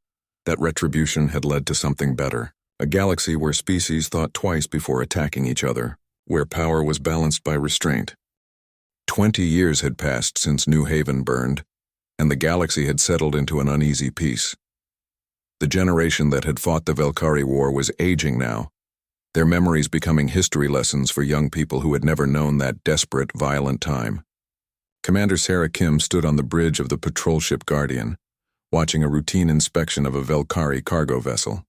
that retribution had led to something better. A galaxy where species thought twice before attacking each other, where power was balanced by restraint. 20 years had passed since New Haven burned, and the galaxy had settled into an uneasy peace. The generation that had fought the Velkari War was aging now, their memories becoming history lessons for young people who had never known that desperate, violent time. Commander Sarah Kim stood on the bridge of the patrol ship Guardian, watching a routine inspection of a Velkari cargo vessel.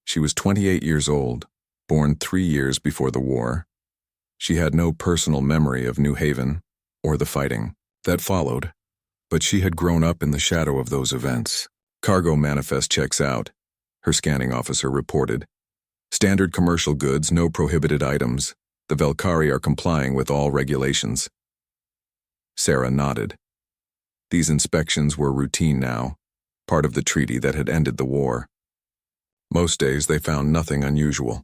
She was 28 years old, born 3 years before the war. She had no personal memory of New Haven or the fighting that followed, but she had grown up in the shadow of those events. Cargo manifest checks out, her scanning officer reported. Standard commercial goods, no prohibited items. The Velkari are complying with all regulations. Sarah nodded. These inspections were routine now, part of the treaty that had ended the war. Most days they found nothing unusual.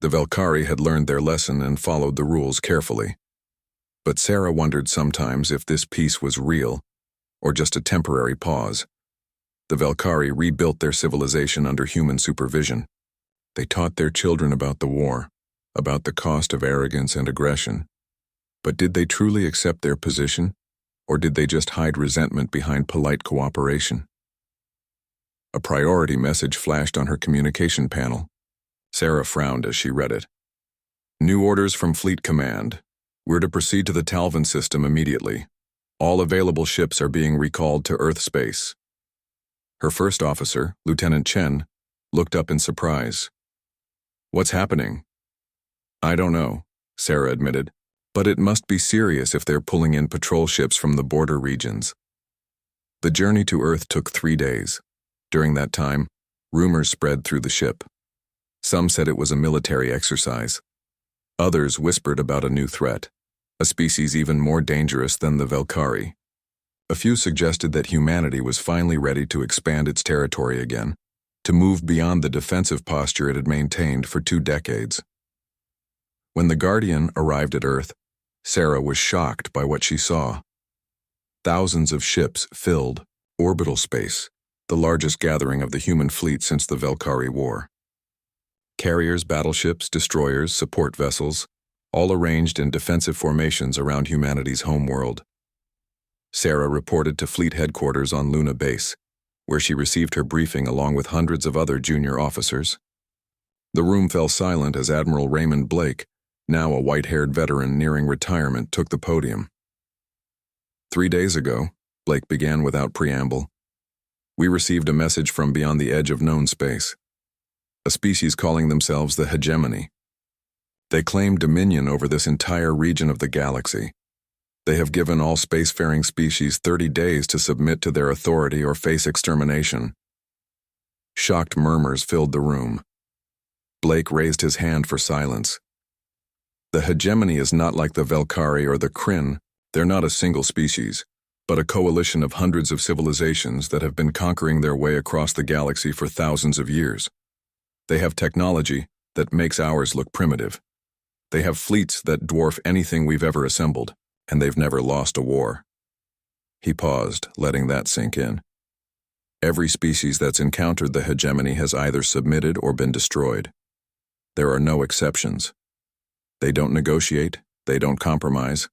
The Velkari had learned their lesson and followed the rules carefully. But Sarah wondered sometimes if this peace was real, or just a temporary pause. The Velkari rebuilt their civilization under human supervision. They taught their children about the war, about the cost of arrogance and aggression. But did they truly accept their position, or did they just hide resentment behind polite cooperation? A priority message flashed on her communication panel. Sarah frowned as she read it. New orders from Fleet Command. We're to proceed to the Talvin system immediately. All available ships are being recalled to Earth space. Her first officer, Lieutenant Chen, looked up in surprise. What's happening? I don't know, Sarah admitted, but it must be serious if they're pulling in patrol ships from the border regions. The journey to Earth took 3 days. During that time, rumors spread through the ship. Some said it was a military exercise. Others whispered about a new threat, a species even more dangerous than the Velkari. A few suggested that humanity was finally ready to expand its territory again, to move beyond the defensive posture it had maintained for 2 decades. When the Guardian arrived at Earth, Sarah was shocked by what she saw. Thousands of ships filled orbital space, the largest gathering of the human fleet since the Velkari War. Carriers, battleships, destroyers, support vessels, all arranged in defensive formations around humanity's homeworld. Sarah reported to fleet headquarters on Luna Base, where she received her briefing along with hundreds of other junior officers. The room fell silent as Admiral Raymond Blake, now a white-haired veteran nearing retirement, took the podium. 3 days ago, Blake began without preamble, we received a message from beyond the edge of known space. A species calling themselves the Hegemony. They claim dominion over this entire region of the galaxy. They have given all spacefaring species 30 days to submit to their authority or face extermination. Shocked murmurs filled the room. Blake raised his hand for silence. The Hegemony is not like the Velkari or the Kryn. They're not a single species, but a coalition of hundreds of civilizations that have been conquering their way across the galaxy for thousands of years. They have technology that makes ours look primitive. They have fleets that dwarf anything we've ever assembled, and they've never lost a war." He paused, letting that sink in. Every species that's encountered the hegemony has either submitted or been destroyed. There are no exceptions. They don't negotiate, they don't compromise,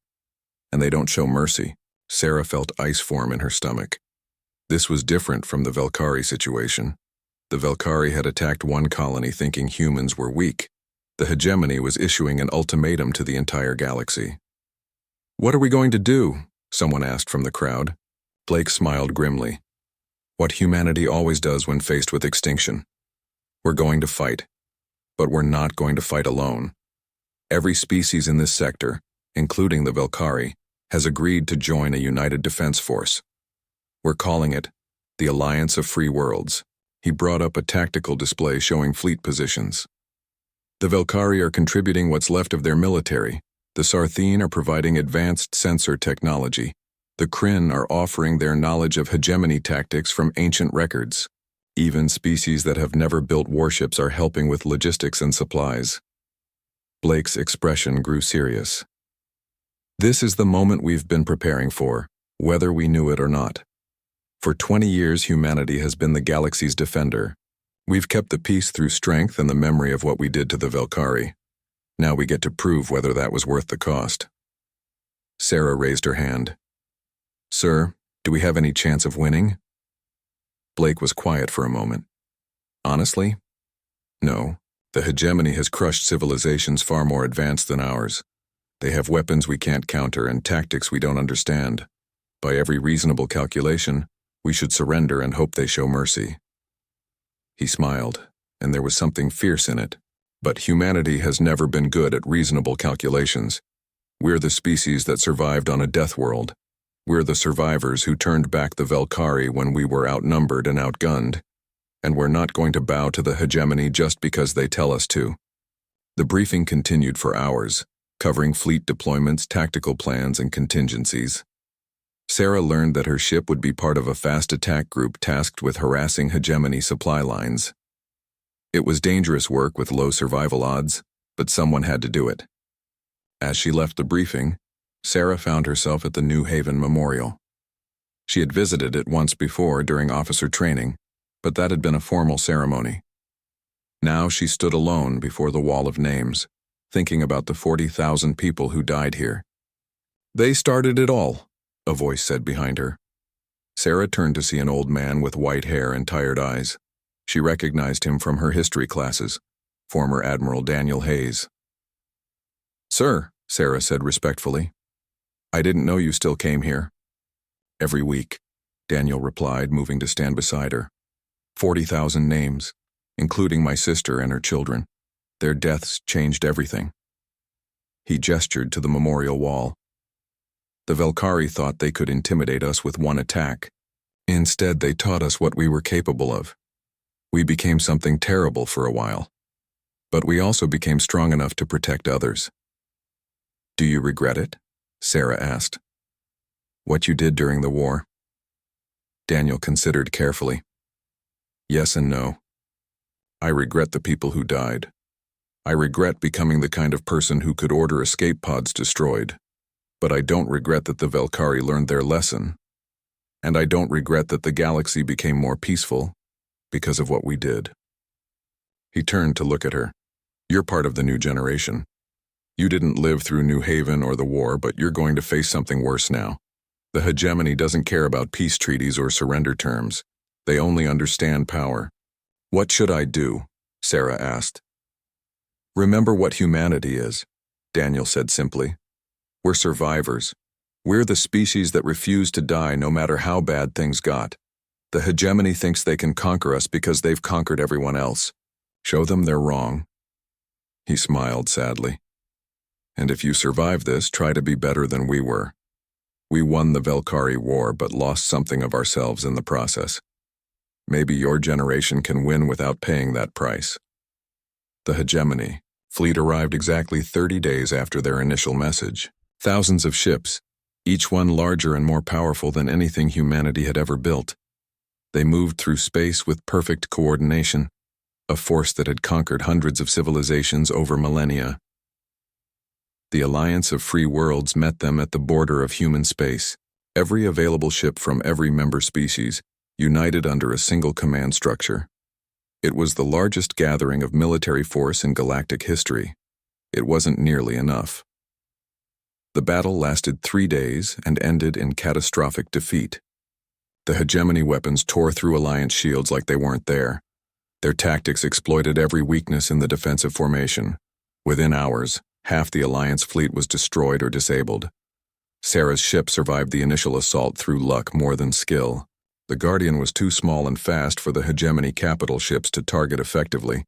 and they don't show mercy. Sarah felt ice form in her stomach. This was different from the Velkari situation. The Velkari had attacked one colony thinking humans were weak. The hegemony was issuing an ultimatum to the entire galaxy. "What are we going to do?" someone asked from the crowd. Blake smiled grimly. "What humanity always does when faced with extinction. We're going to fight, but we're not going to fight alone. Every species in this sector, including the Velkari, has agreed to join a united defense force. We're calling it the Alliance of Free Worlds." He brought up a tactical display showing fleet positions. "The Velkari are contributing what's left of their military. The Sarthene are providing advanced sensor technology. The Kryn are offering their knowledge of hegemony tactics from ancient records. Even species that have never built warships are helping with logistics and supplies." Blake's expression grew serious. "This is the moment we've been preparing for, whether we knew it or not. For 20 years, humanity has been the galaxy's defender. We've kept the peace through strength and the memory of what we did to the Velkari. Now we get to prove whether that was worth the cost." Sarah raised her hand. "Sir, do we have any chance of winning?" Blake was quiet for a moment. "Honestly? No. The hegemony has crushed civilizations far more advanced than ours. They have weapons we can't counter and tactics we don't understand. By every reasonable calculation, we should surrender and hope they show mercy." He smiled, and there was something fierce in it. "But humanity has never been good at reasonable calculations. We're the species that survived on a death world. We're the survivors who turned back the Velkari when we were outnumbered and outgunned. And we're not going to bow to the hegemony just because they tell us to." The briefing continued for hours, covering fleet deployments, tactical plans, and contingencies. Sarah learned that her ship would be part of a fast attack group tasked with harassing hegemony supply lines. It was dangerous work with low survival odds, but someone had to do it. As she left the briefing, Sarah found herself at the New Haven Memorial. She had visited it once before during officer training, but that had been a formal ceremony. Now she stood alone before the wall of names, thinking about the 40,000 people who died here. "They started it all," a voice said behind her. Sarah turned to see an old man with white hair and tired eyes. She recognized him from her history classes, former Admiral Daniel Hayes. "Sir," Sarah said respectfully, "I didn't know you still came here." "Every week," Daniel replied, moving to stand beside her. 40,000 names, including my sister and her children. Their deaths changed everything." He gestured to the memorial wall. "The Velkari thought they could intimidate us with one attack. Instead, they taught us what we were capable of. We became something terrible for a while, but we also became strong enough to protect others." "Do you regret it?" Sarah asked. "What you did during the war?" Daniel considered carefully. "Yes and no. I regret the people who died. I regret becoming the kind of person who could order escape pods destroyed. But I don't regret that the Velkari learned their lesson. And I don't regret that the galaxy became more peaceful because of what we did." He turned to look at her. "You're part of the new generation. You didn't live through New Haven or the war, but you're going to face something worse now. The hegemony doesn't care about peace treaties or surrender terms. They only understand power." "What should I do?" Sarah asked. "Remember what humanity is," Daniel said simply. "We're survivors. We're the species that refuse to die no matter how bad things got. The hegemony thinks they can conquer us because they've conquered everyone else. Show them they're wrong." He smiled sadly. "And if you survive this, try to be better than we were. We won the Velkari War but lost something of ourselves in the process. Maybe your generation can win without paying that price." The hegemony fleet arrived exactly 30 days after their initial message. Thousands of ships, each one larger and more powerful than anything humanity had ever built. They moved through space with perfect coordination, a force that had conquered hundreds of civilizations over millennia. The Alliance of Free Worlds met them at the border of human space. Every available ship from every member species, united under a single command structure. It was the largest gathering of military force in galactic history. It wasn't nearly enough. The battle lasted 3 days and ended in catastrophic defeat. The hegemony weapons tore through Alliance shields like they weren't there. Their tactics exploited every weakness in the defensive formation. Within hours, half the Alliance fleet was destroyed or disabled. Sarah's ship survived the initial assault through luck more than skill. The Guardian was too small and fast for the hegemony capital ships to target effectively.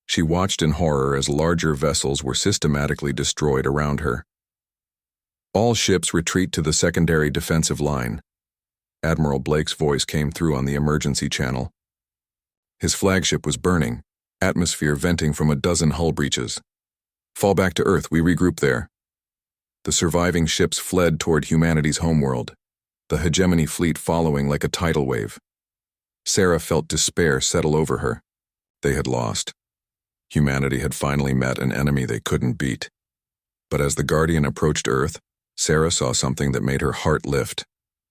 She watched in horror as larger vessels were systematically destroyed around her. All ships retreat to the secondary defensive line. Admiral Blake's voice came through on the emergency channel. His flagship was burning, atmosphere venting from a dozen hull breaches. Fall back to Earth, we regroup there. The surviving ships fled toward humanity's homeworld, the hegemony fleet following like a tidal wave. Sarah felt despair settle over her. They had lost. Humanity had finally met an enemy they couldn't beat. But as the Guardian approached Earth, Sarah saw something that made her heart lift.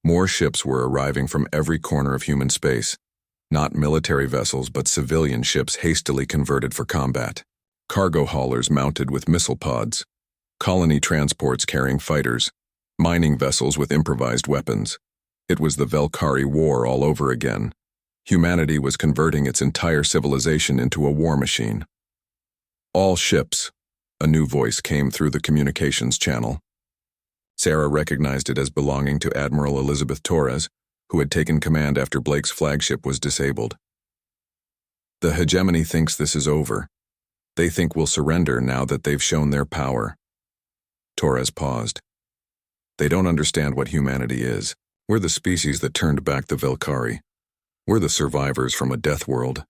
More ships were arriving from every corner of human space. Not military vessels, but civilian ships hastily converted for combat. Cargo haulers mounted with missile pods. Colony transports carrying fighters. Mining vessels with improvised weapons. It was the HFY War all over again. Humanity was converting its entire civilization into a war machine. All ships. A new voice came through the communications channel. Sarah recognized it as belonging to Admiral Elizabeth Torres, who had taken command after Blake's flagship was disabled. The hegemony thinks this is over. They think we'll surrender now that they've shown their power. Torres paused. They don't understand what humanity is. We're the species that turned back the Velkari. We're the survivors from a death world.